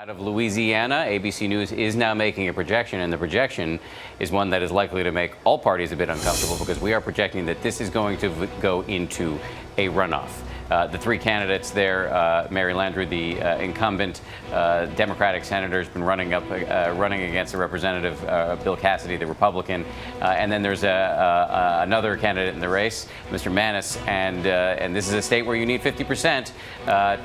Out of Louisiana, ABC News is now making a projection, and the projection is one that is likely to make all parties a bit uncomfortable because we are projecting that this is going to go into a runoff. The three candidates there, Mary Landreiu, the incumbent Democratic senator, has been running against a representative, Bill Cassidy, the Republican, and then there's another candidate in the race, Mr. Manis, and this is a state where you need 50%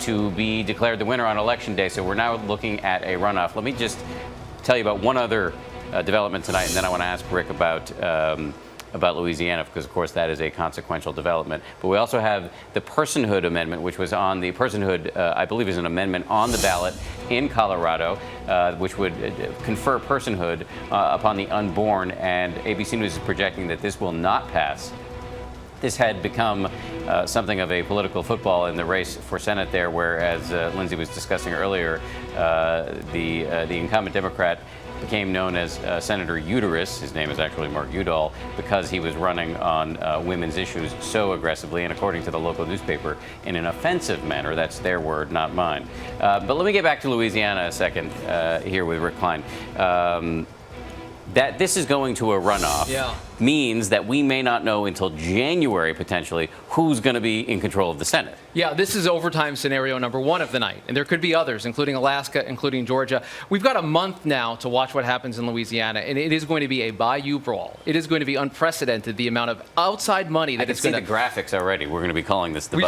to be declared the winner on Election Day. So we're now looking at a runoff. Let me just tell you about one other development tonight, and then I want to ask Rick about Louisiana, because of course that is a consequential development. But we also have the personhood amendment, which was on the personhood, I believe is an amendment on the ballot in Colorado, which would confer personhood upon the unborn, and ABC News is projecting that this will not pass. This had become something of a political football in the race for Senate there, where, as Lindsay was discussing earlier, the incumbent Democrat became known as Senator Uterus. His name is actually Mark Udall, because he was running on women's issues so aggressively, and according to the local newspaper, in an offensive manner. That's their word, not mine. But let me get back to Louisiana a second here with Rick Klein. That this is going to a runoff means that we may not know until January, potentially, who's going to be in control of the Senate. Yeah, this is overtime scenario number one of the night, and there could be others, including Alaska, including Georgia. We've got a month now to watch what happens in Louisiana, and it is going to be a bayou brawl. It is going to be unprecedented, the amount of outside money that it's going to... I can see the graphics already. We're going to be calling this the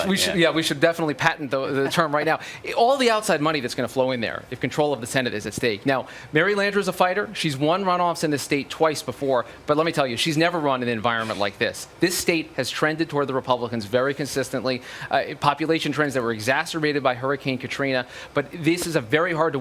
we should definitely patent the term right now. All the outside money that's going to flow in there if control of the Senate is at stake. Now, Mary Landreiu is a fighter. She's won runoffs in the state twice before, but let me tell you, she's never run in an environment like this. This state has trended toward the Republicans very consistently. Population trends that were exacerbated by Hurricane Katrina, but this is a very hard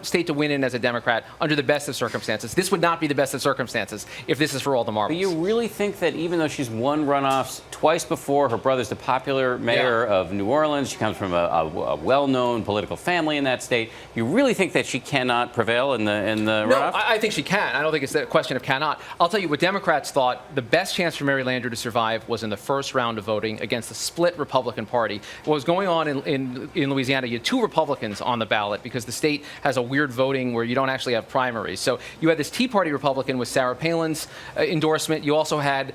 state to win in as a Democrat under the best of circumstances. This would not be the best of circumstances if this is for all the marbles. But you really think that even though she's won runoffs twice before, her brother's the popular mayor of New Orleans, she comes from a well-known political family in that state, you really think that she cannot prevail in the runoff? No, I think she can. I don't think it's a question of cannot. I'll tell you what Democrats thought the best chance for Mary Landreiu to survive was in the first round of voting against the split Republican Party. What was going on in Louisiana, you had two Republicans on the ballot because the state has a weird voting where you don't actually have primaries. So you had this Tea Party Republican with Sarah Palin's endorsement. You also had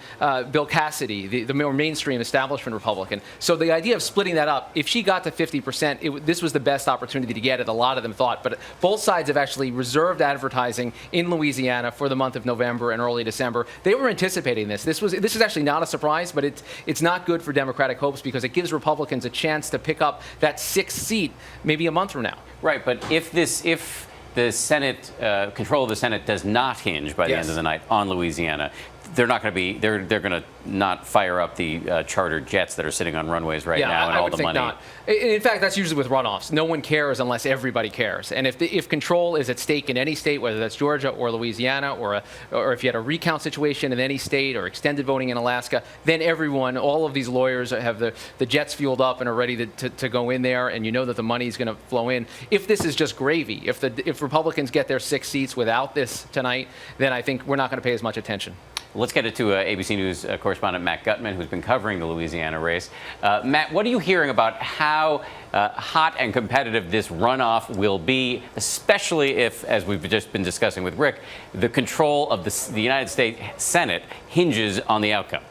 Bill Cassidy, the more mainstream establishment Republican. So the idea of splitting that up, if she got to 50%, this was the best opportunity to get it, a lot of them thought. But both sides have actually reserved advertising in Louisiana for the month of November and early December. They were anticipating this. This is actually not a surprise, but it's not good for Democratic hopes because it gives Republicans a chance to pick up that sixth seat maybe a month from now. Right, but if the Senate control of the Senate does not hinge by the end of the night on Louisiana, they're not going to be. They're going to not fire up the chartered jets that are sitting on runways right now and all the money. Not. In fact, that's usually with runoffs. No one cares unless everybody cares. And if control is at stake in any state, whether that's Georgia or Louisiana, or if you had a recount situation in any state or extended voting in Alaska, then everyone, all of these lawyers have the jets fueled up and are ready to go in there, and you know that the money is going to flow in. If this is just gravy, if Republicans get their 6 seats without this tonight, then I think we're not going to pay as much attention. Let's get it to ABC News correspondent Matt Gutman, who's been covering the Louisiana race. Matt, what are you hearing about how hot and competitive this runoff will be, especially if, as we've just been discussing with Rick, the control of the United States Senate hinges on the outcome?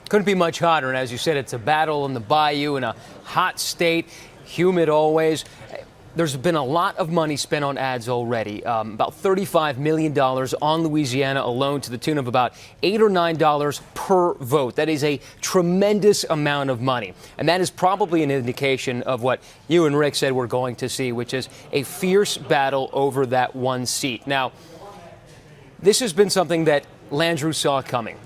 Couldn't be much hotter. And as you said, it's a battle in the bayou in a hot state, humid always. There's been a lot of money spent on ads already, about $35 million on Louisiana alone, to the tune of about $8 or $9 per vote. That is a tremendous amount of money. And that is probably an indication of what you and Rick said we're going to see, which is a fierce battle over that one seat. Now, this has been something that Landreiu saw coming.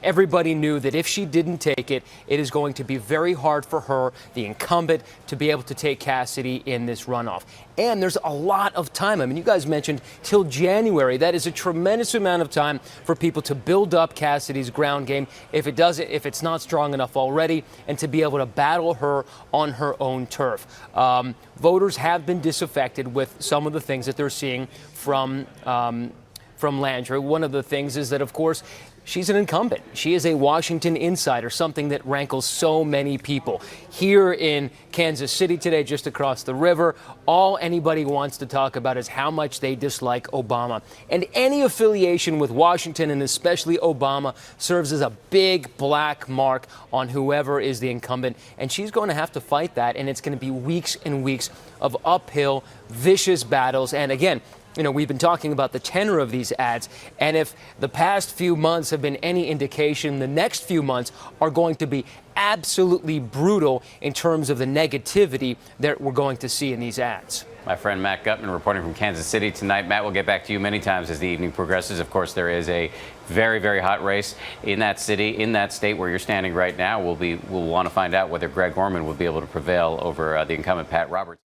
Everybody knew that if she didn't take it, it is going to be very hard for her, the incumbent, to be able to take Cassidy in this runoff. And there's a lot of time. I mean, you guys mentioned till January. That is a tremendous amount of time for people to build up Cassidy's ground game if it's not strong enough already, and to be able to battle her on her own turf. Voters have been disaffected with some of the things that they're seeing from Landreiu. One of the things is that, of course, she's an incumbent. She is a Washington insider, something that rankles so many people. Here in Kansas City today, just across the river, all anybody wants to talk about is how much they dislike Obama. And any affiliation with Washington, and especially Obama, serves as a big black mark on whoever is the incumbent. And she's going to have to fight that, and it's going to be weeks and weeks of uphill, vicious battles. And again, we've been talking about the tenor of these ads, and if the past few months have been any indication, the next few months are going to be absolutely brutal in terms of the negativity that we're going to see in these ads. My friend Matt Gutman reporting from Kansas City tonight. Matt, we'll get back to you many times as the evening progresses. Of course, there is a very, very hot race in that city, in that state where you're standing right now. We'll want to find out whether Greg Orman will be able to prevail over the incumbent Pat Roberts.